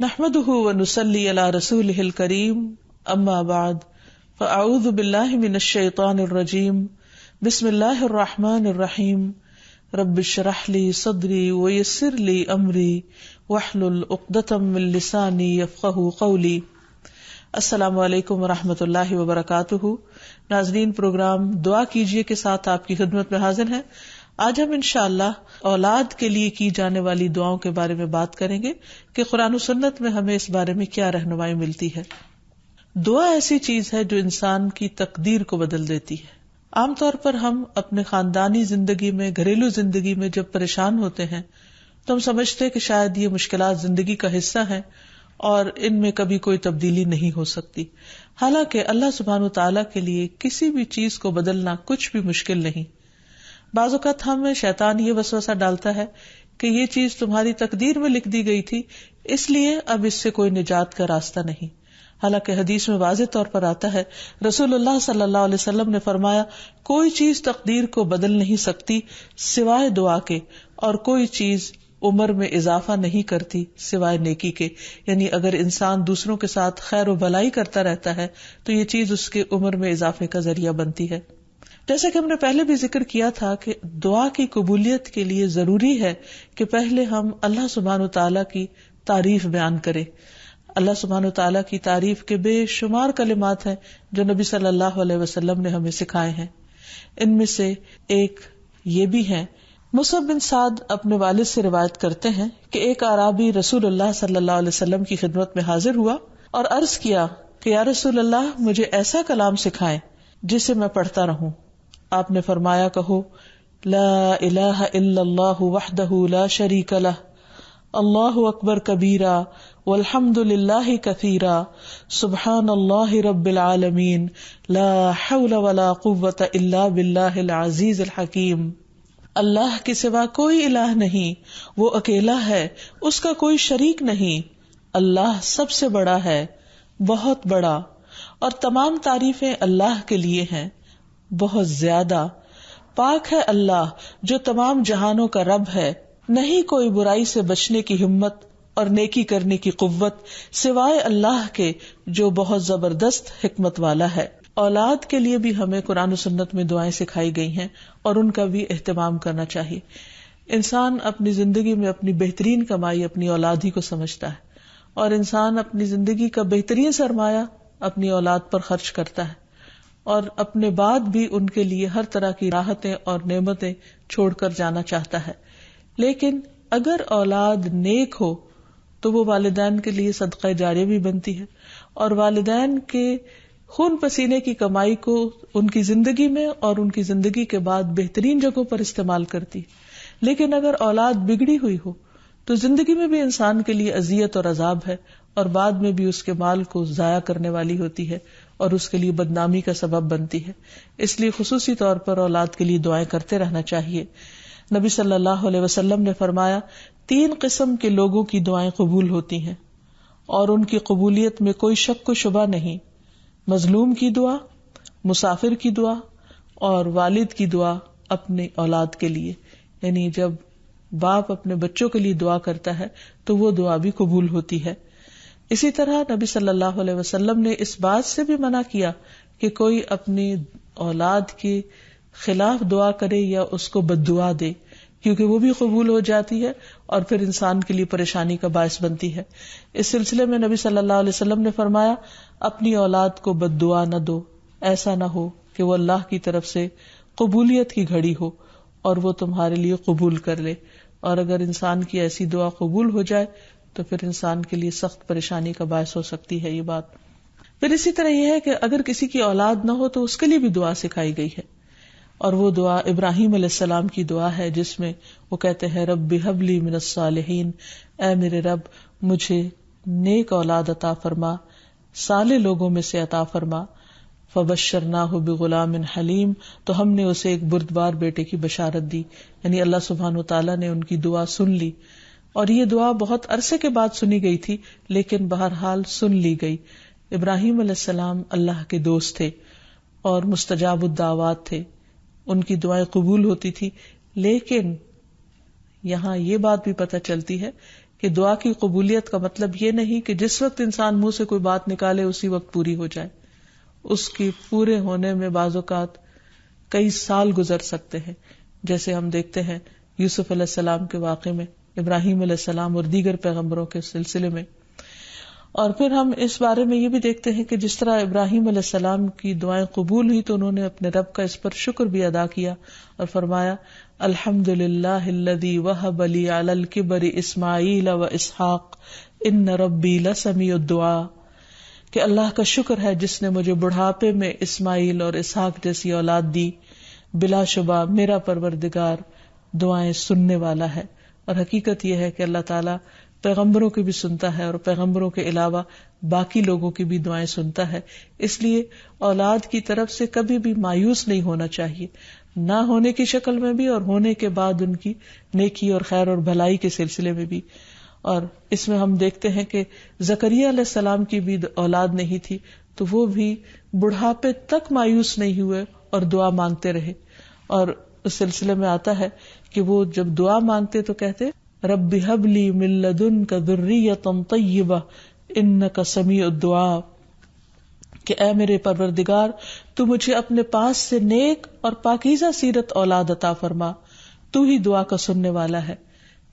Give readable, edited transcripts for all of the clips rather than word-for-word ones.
نحمده ونصلي على رسوله الكريم اما بعد فاعوذ بالله من الشيطان الرجيم بسم الله الرحمن الرحيم رب اشرح لي صدري ويسر لي امري واحلل عقدة من لساني يفقهوا قولي. السلام علیکم ورحمۃ اللہ وبرکاتہ. ناظرین، پروگرام دعا کیجیے کے ساتھ آپ کی خدمت میں حاضر ہیں. آج ہم انشاءاللہ اولاد کے لیے کی جانے والی دعاؤں کے بارے میں بات کریں گے کہ قرآن و سنت میں ہمیں اس بارے میں کیا رہنمائی ملتی ہے. دعا ایسی چیز ہے جو انسان کی تقدیر کو بدل دیتی ہے. عام طور پر ہم اپنے خاندانی زندگی میں، گھریلو زندگی میں جب پریشان ہوتے ہیں تو ہم سمجھتے ہیں کہ شاید یہ مشکلات زندگی کا حصہ ہیں اور ان میں کبھی کوئی تبدیلی نہیں ہو سکتی. حالانکہ اللہ سبحانہ وتعالی کے لیے کسی بھی چیز کو بدلنا کچھ بھی مشکل نہیں. بعض اوقات ہمیں شیطان یہ وسوسہ ڈالتا ہے کہ یہ چیز تمہاری تقدیر میں لکھ دی گئی تھی، اس لیے اب اس سے کوئی نجات کا راستہ نہیں. حالانکہ حدیث میں واضح طور پر آتا ہے، رسول اللہ صلی اللہ علیہ وسلم نے فرمایا، کوئی چیز تقدیر کو بدل نہیں سکتی سوائے دعا کے، اور کوئی چیز عمر میں اضافہ نہیں کرتی سوائے نیکی کے. یعنی اگر انسان دوسروں کے ساتھ خیر و بھلائی کرتا رہتا ہے تو یہ چیز اس کے عمر میں اضافے کا ذریعہ بنتی ہے. جیسے کہ ہم نے پہلے بھی ذکر کیا تھا کہ دعا کی قبولیت کے لیے ضروری ہے کہ پہلے ہم اللہ سبحانہ وتعالی کی تعریف بیان کریں. اللہ سبحانہ وتعالی کی تعریف کے بے شمار کلمات ہیں جو نبی صلی اللہ علیہ وسلم نے ہمیں سکھائے ہیں. ان میں سے ایک یہ بھی ہے، مصعب بن سعد اپنے والد سے روایت کرتے ہیں کہ ایک اعرابی رسول اللہ صلی اللہ علیہ وسلم کی خدمت میں حاضر ہوا اور عرض کیا کہ یا رسول اللہ، مجھے ایسا کلام سکھائیں جسے میں پڑھتا رہوں. آپ نے فرمایا، کہو لا الہ الا اللہ وحدہ لا شریک لہ، اللہ اکبر کبیرا والحمد للہ کثیرا، سبحان اللہ رب العالمین، لا حول ولا قوۃ الا باللہ العزیز الحکیم. اللہ کے سوا کوئی الہ نہیں، وہ اکیلا ہے، اس کا کوئی شریک نہیں، اللہ سب سے بڑا ہے، بہت بڑا، اور تمام تعریفیں اللہ کے لیے ہیں، بہت زیادہ. پاک ہے اللہ جو تمام جہانوں کا رب ہے، نہیں کوئی برائی سے بچنے کی ہمت اور نیکی کرنے کی قوت سوائے اللہ کے جو بہت زبردست حکمت والا ہے. اولاد کے لیے بھی ہمیں قرآن و سنت میں دعائیں سکھائی گئی ہیں اور ان کا بھی اہتمام کرنا چاہیے. انسان اپنی زندگی میں اپنی بہترین کمائی اپنی اولاد ہی کو سمجھتا ہے، اور انسان اپنی زندگی کا بہترین سرمایہ اپنی اولاد پر خرچ کرتا ہے، اور اپنے بعد بھی ان کے لیے ہر طرح کی راحتیں اور نعمتیں چھوڑ کر جانا چاہتا ہے. لیکن اگر اولاد نیک ہو تو وہ والدین کے لیے صدقہ جاریہ بھی بنتی ہے، اور والدین کے خون پسینے کی کمائی کو ان کی زندگی میں اور ان کی زندگی کے بعد بہترین جگہوں پر استعمال کرتی. لیکن اگر اولاد بگڑی ہوئی ہو تو زندگی میں بھی انسان کے لیے اذیت اور عذاب ہے، اور بعد میں بھی اس کے مال کو ضائع کرنے والی ہوتی ہے اور اس کے لیے بدنامی کا سبب بنتی ہے. اس لیے خصوصی طور پر اولاد کے لیے دعائیں کرتے رہنا چاہیے. نبی صلی اللہ علیہ وسلم نے فرمایا، 3 قسم کے لوگوں کی دعائیں قبول ہوتی ہیں اور ان کی قبولیت میں کوئی شک و شبہ نہیں: مظلوم کی دعا، مسافر کی دعا، اور والد کی دعا اپنی اولاد کے لیے. یعنی جب باپ اپنے بچوں کے لیے دعا کرتا ہے تو وہ دعا بھی قبول ہوتی ہے. اسی طرح نبی صلی اللہ علیہ وسلم نے اس بات سے بھی منع کیا کہ کوئی اپنی اولاد کے خلاف دعا کرے یا اس کو بد دعا دے، کیونکہ وہ بھی قبول ہو جاتی ہے اور پھر انسان کے لیے پریشانی کا باعث بنتی ہے. اس سلسلے میں نبی صلی اللہ علیہ وسلم نے فرمایا، اپنی اولاد کو بد دعا نہ دو، ایسا نہ ہو کہ وہ اللہ کی طرف سے قبولیت کی گھڑی ہو اور وہ تمہارے لیے قبول کر لے. اور اگر انسان کی ایسی دعا قبول ہو جائے تو پھر انسان کے لیے سخت پریشانی کا باعث ہو سکتی ہے یہ بات. پھر اسی طرح یہ ہے کہ اگر کسی کی اولاد نہ ہو تو اس کے لیے بھی دعا سکھائی گئی ہے، اور وہ دعا ابراہیم علیہ السلام کی دعا ہے جس میں وہ کہتے ہیں، رب ہب لی من الصالحین، اے میرے رب مجھے نیک اولاد عطا فرما، صالح لوگوں میں سے عطا فرما. فبشرناہ بغلام حلیم، تو ہم نے اسے ایک بردبار بیٹے کی بشارت دی. یعنی اللہ سبحانہ وتعالیٰ نے ان کی دعا سن لی، اور یہ دعا بہت عرصے کے بعد سنی گئی تھی لیکن بہرحال سن لی گئی. ابراہیم علیہ السلام اللہ کے دوست تھے اور مستجاب الدعوات تھے، ان کی دعائیں قبول ہوتی تھی. لیکن یہاں یہ بات بھی پتہ چلتی ہے کہ دعا کی قبولیت کا مطلب یہ نہیں کہ جس وقت انسان منہ سے کوئی بات نکالے اسی وقت پوری ہو جائے. اس کی پورے ہونے میں بعض اوقات کئی سال گزر سکتے ہیں، جیسے ہم دیکھتے ہیں یوسف علیہ السلام کے واقعے میں، ابراہیم علیہ السلام اور دیگر پیغمبروں کے سلسلے میں. اور پھر ہم اس بارے میں یہ بھی دیکھتے ہیں کہ جس طرح ابراہیم علیہ السلام کی دعائیں قبول ہوئی تو انہوں نے اپنے رب کا اس پر شکر بھی ادا کیا اور فرمایا الحمد للہ الذی وہب لی علی الکبر اسماعیل و اسحاق ان ربی لسمیع الدعاء، کہ اللہ کا شکر ہے جس نے مجھے بڑھاپے میں اسماعیل اور اسحاق جیسی اولاد دی، بلا شبہ میرا پروردگار دعائیں سننے والا ہے. اور حقیقت یہ ہے کہ اللہ تعالیٰ پیغمبروں کی بھی سنتا ہے اور پیغمبروں کے علاوہ باقی لوگوں کی بھی دعائیں سنتا ہے. اس لیے اولاد کی طرف سے کبھی بھی مایوس نہیں ہونا چاہیے، نہ ہونے کی شکل میں بھی اور ہونے کے بعد ان کی نیکی اور خیر اور بھلائی کے سلسلے میں بھی. اور اس میں ہم دیکھتے ہیں کہ زکریا علیہ السلام کی بھی اولاد نہیں تھی تو وہ بھی بڑھاپے تک مایوس نہیں ہوئے اور دعا مانگتے رہے. اور اس سلسلے میں آتا ہے کہ وہ جب دعا مانگتے تو کہتے رب ہب لی من لدنک ذریۃ طیبہ انک سمیع الدعاء، کہ اے میرے پروردگار تو مجھے اپنے پاس سے نیک اور پاکیزہ سیرت اولاد عطا فرما، تو ہی دعا کا سننے والا ہے.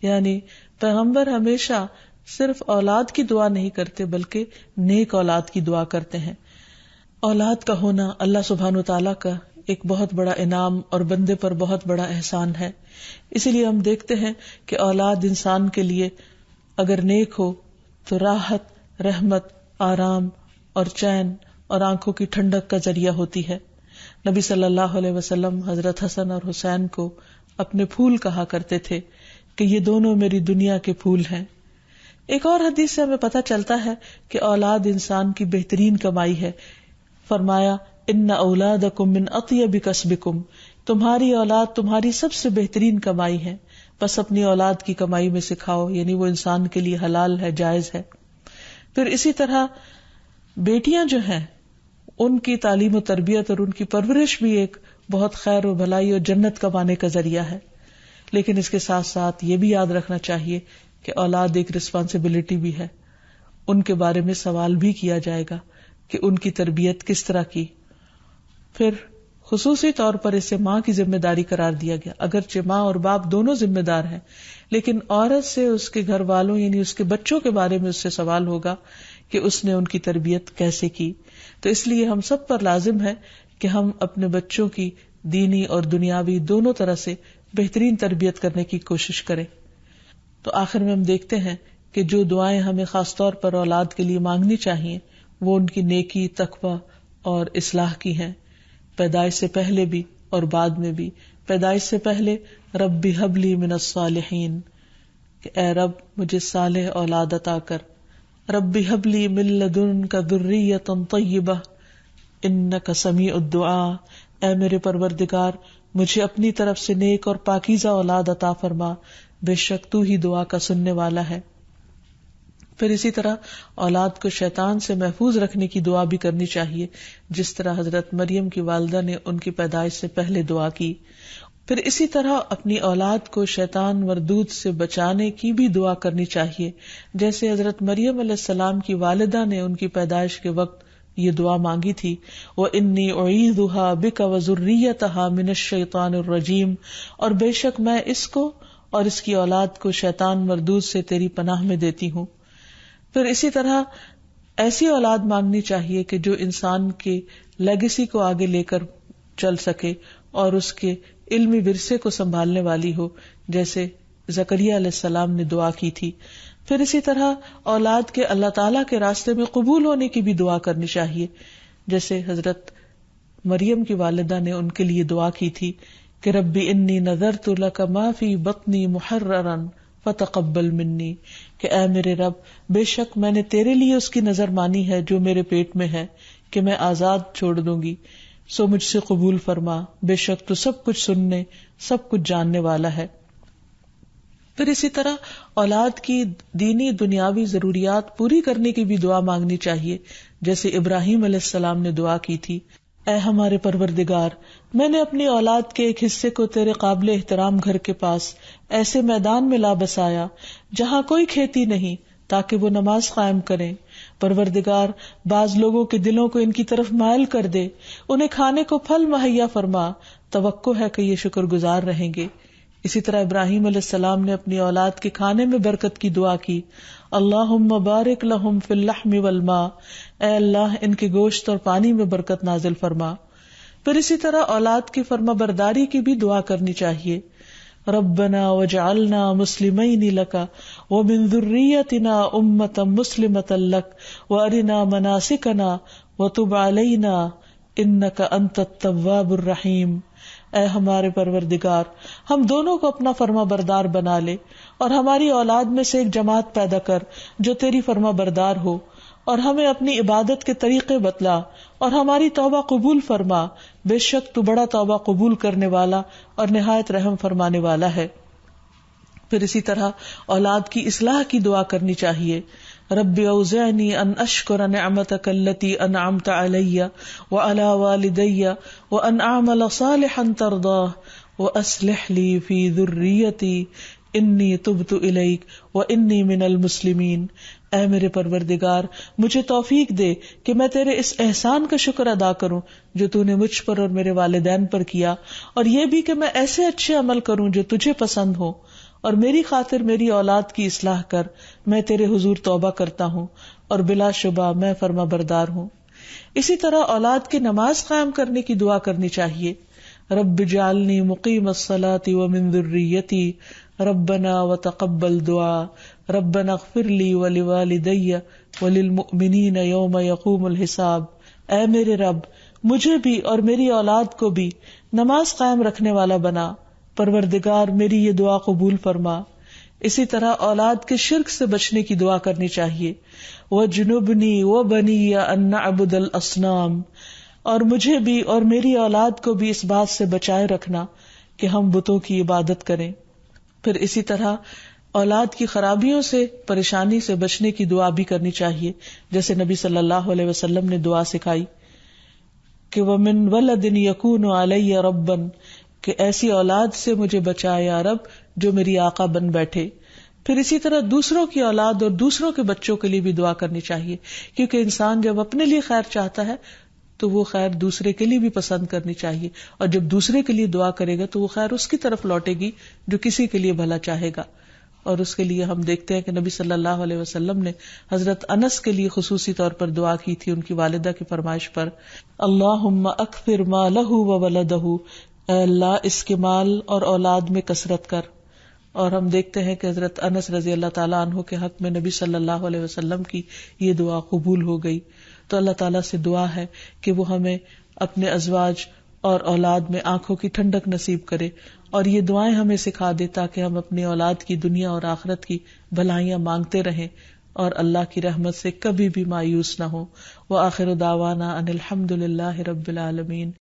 یعنی پیغمبر ہمیشہ صرف اولاد کی دعا نہیں کرتے بلکہ نیک اولاد کی دعا کرتے ہیں. اولاد کا ہونا اللہ سبحانہ وتعالیٰ کا ایک بہت بڑا انعام اور بندے پر بہت بڑا احسان ہے. اسی لیے ہم دیکھتے ہیں کہ اولاد انسان کے لیے اگر نیک ہو تو راحت، رحمت، آرام اور چین اور آنکھوں کی ٹھنڈک کا ذریعہ ہوتی ہے. نبی صلی اللہ علیہ وسلم حضرت حسن اور حسین کو اپنے پھول کہا کرتے تھے کہ یہ دونوں میری دنیا کے پھول ہیں. ایک اور حدیث سے ہمیں پتہ چلتا ہے کہ اولاد انسان کی بہترین کمائی ہے. فرمایا ان اولادکم من اطیب کسبکم، تمہاری اولاد تمہاری سب سے بہترین کمائی ہے، بس اپنی اولاد کی کمائی میں سکھاؤ، یعنی وہ انسان کے لیے حلال ہے، جائز ہے. پھر اسی طرح بیٹیاں جو ہیں ان کی تعلیم و تربیت اور ان کی پرورش بھی ایک بہت خیر و بھلائی اور جنت کمانے کا ذریعہ ہے. لیکن اس کے ساتھ ساتھ یہ بھی یاد رکھنا چاہیے کہ اولاد ایک رسپانسبلٹی بھی ہے، ان کے بارے میں سوال بھی کیا جائے گا کہ ان کی تربیت کس طرح کی. پھر خصوصی طور پر اسے ماں کی ذمہ داری قرار دیا گیا، اگرچہ ماں اور باپ دونوں ذمہ دار ہیں، لیکن عورت سے اس کے گھر والوں یعنی اس کے بچوں کے بارے میں اس سے سوال ہوگا کہ اس نے ان کی تربیت کیسے کی. تو اس لیے ہم سب پر لازم ہے کہ ہم اپنے بچوں کی دینی اور دنیاوی دونوں طرح سے بہترین تربیت کرنے کی کوشش کریں. تو آخر میں ہم دیکھتے ہیں کہ جو دعائیں ہمیں خاص طور پر اولاد کے لیے مانگنی چاہیے وہ ان کی نیکی، تقوی اور اصلاح کی ہیں، پیدائش سے پہلے بھی اور بعد میں بھی. پیدائش سے پہلے رب ہب لی من الصالحین، کہ اے رب مجھے صالح اولاد عطا کر. رب ہب لی من لدنک ذریۃ طیبہ انک سمیع الدعاء، اے میرے پروردگار مجھے اپنی طرف سے نیک اور پاکیزہ اولاد عطا فرما، بے شک تو ہی دعا کا سننے والا ہے. پھر اسی طرح اولاد کو شیطان سے محفوظ رکھنے کی دعا بھی کرنی چاہیے، جس طرح حضرت مریم کی والدہ نے ان کی پیدائش سے پہلے دعا کی. پھر اسی طرح اپنی اولاد کو شیطان مردود سے بچانے کی بھی دعا کرنی چاہیے، جیسے حضرت مریم علیہ السلام کی والدہ نے ان کی پیدائش کے وقت یہ دعا مانگی تھی، وَإِنِّي أُعِيذُهَا بِكَ وَذُرِّيَّتَهَا مِنَ الشَّيْطَانِ الرَّجِيمِ، اور بے شک میں اس کو اور اس کی اولاد کو شیطان مردود سے تیری پناہ میں دیتی ہوں. پھر اسی طرح ایسی اولاد مانگنی چاہیے کہ جو انسان کے لیگیسی کو آگے لے کر چل سکے اور اس کے علمی ورثے کو سنبھالنے والی ہو، جیسے زکریا علیہ السلام نے دعا کی تھی. پھر اسی طرح اولاد کے اللہ تعالیٰ کے راستے میں قبول ہونے کی بھی دعا کرنی چاہیے، جیسے حضرت مریم کی والدہ نے ان کے لیے دعا کی تھی کہ ربی انی نذرت لک ما فی بطنی محررا فتقبل منی، کہ اے میرے رب بے شک میں نے تیرے لیے اس کی نظر مانی ہے جو میرے پیٹ میں ہے کہ میں آزاد چھوڑ دوں گی، سو مجھ سے قبول فرما، بے شک تو سب کچھ سننے سب کچھ جاننے والا ہے. پھر اسی طرح اولاد کی دینی دنیاوی ضروریات پوری کرنے کی بھی دعا مانگنی چاہیے، جیسے ابراہیم علیہ السلام نے دعا کی تھی اے ہمارے پروردگار، میں نے اپنی اولاد کے ایک حصے کو تیرے قابل احترام گھر کے پاس ایسے میدان میں لا بسایا جہاں کوئی کھیتی نہیں، تاکہ وہ نماز قائم کریں۔ پروردگار، بعض لوگوں کے دلوں کو ان کی طرف مائل کر دے، انہیں کھانے کو پھل مہیا فرما، توقع ہے کہ یہ شکر گزار رہیں گے۔ اسی طرح ابراہیم علیہ السلام نے اپنی اولاد کے کھانے میں برکت کی دعا کی، اللہم بارک لہم فی اللحم والماء، اے اللہ ان کے گوشت اور پانی میں برکت نازل فرما۔ پھر اسی طرح اولاد کی فرما برداری کی بھی دعا کرنی چاہیے، ربنا وجعلنا مسلمین لک ومن ذریتنا امۃ مسلمۃ لک وارنا مناسکنا وتب علینا انک انت التواب الرحیم۔ اے ہمارے پروردگار، ہم دونوں کو اپنا فرما بردار بنا لے اور ہماری اولاد میں سے ایک جماعت پیدا کر جو تیری فرما بردار ہو، اور ہمیں اپنی عبادت کے طریقے بتلا اور ہماری توبہ قبول فرما، بے شک تو بڑا توبہ قبول کرنے والا اور نہایت رحم فرمانے والا ہے۔ پھر اسی طرح اولاد کی اصلاح کی دعا کرنی چاہیے، رب اوزعنی ان اشکر نعمتک التی انعمت علی وعلی والدی وان اعمل صالحا ترضاہ واصلح لی فی ذریتی انی تبت الیک وانی من المسلمین۔ اے میرے پروردگار، مجھے توفیق دے کہ میں تیرے اس احسان کا شکر ادا کروں جو تو نے مجھ پر اور میرے والدین پر کیا، اور یہ بھی کہ میں ایسے اچھے عمل کروں جو تجھے پسند ہو، اور میری خاطر میری اولاد کی اصلاح کر، میں تیرے حضور توبہ کرتا ہوں اور بلا شبہ میں فرما بردار ہوں۔ اسی طرح اولاد کی نماز قائم کرنے کی دعا کرنی چاہیے، رب اجعلنی مقیم الصلاۃ ومن ذریتی ربنا وتقبل دعا ربنا اغفر لی ولوالدی وللمؤمنین یوم یقوم الحساب۔ اے میرے رب، مجھے بھی اور میری اولاد کو بھی نماز قائم رکھنے والا بنا، پروردگار میری یہ دعا قبول فرما۔ اسی طرح اولاد کے شرک سے بچنے کی دعا کرنی چاہیے، وَجْنُبْنِي وَبَنِيَّ أَن نَعْبُدَ الْأَصْنَامَ، اور مجھے بھی اور میری اولاد کو بھی اس بات سے بچائے رکھنا کہ ہم بتوں کی عبادت کریں۔ پھر اسی طرح اولاد کی خرابیوں سے، پریشانی سے بچنے کی دعا بھی کرنی چاہیے، جیسے نبی صلی اللہ علیہ وسلم نے دعا سکھائی کہ وَمِن وَلَدٍ يَكُونُ عَلَيَّ رَبًّا، کہ ایسی اولاد سے مجھے بچائے یا رب جو میری آقا بن بیٹھے۔ پھر اسی طرح دوسروں کی اولاد اور دوسروں کے بچوں کے لیے بھی دعا کرنی چاہیے، کیونکہ انسان جب اپنے لیے خیر چاہتا ہے تو وہ خیر دوسرے کے لیے بھی پسند کرنی چاہیے، اور جب دوسرے کے لیے دعا کرے گا تو وہ خیر اس کی طرف لوٹے گی جو کسی کے لیے بھلا چاہے گا۔ اور اس کے لیے ہم دیکھتے ہیں کہ نبی صلی اللہ علیہ وسلم نے حضرت انس کے لیے خصوصی طور پر دعا کی تھی ان کی والدہ کی فرمائش پر، اللہم اکثر مالہ وولدہ، اے اللہ اس کے مال اور اولاد میں کثرت کر۔ اور ہم دیکھتے ہیں کہ حضرت انس رضی اللہ تعالیٰ عنہ کے حق میں نبی صلی اللہ علیہ وسلم کی یہ دعا قبول ہو گئی۔ تو اللہ تعالیٰ سے دعا ہے کہ وہ ہمیں اپنے ازواج اور اولاد میں آنکھوں کی ٹھنڈک نصیب کرے، اور یہ دعائیں ہمیں سکھا دے تاکہ ہم اپنی اولاد کی دنیا اور آخرت کی بھلائیاں مانگتے رہیں اور اللہ کی رحمت سے کبھی بھی مایوس نہ ہوں۔ وآخر دعوانا ان الحمد للہ رب العالمین۔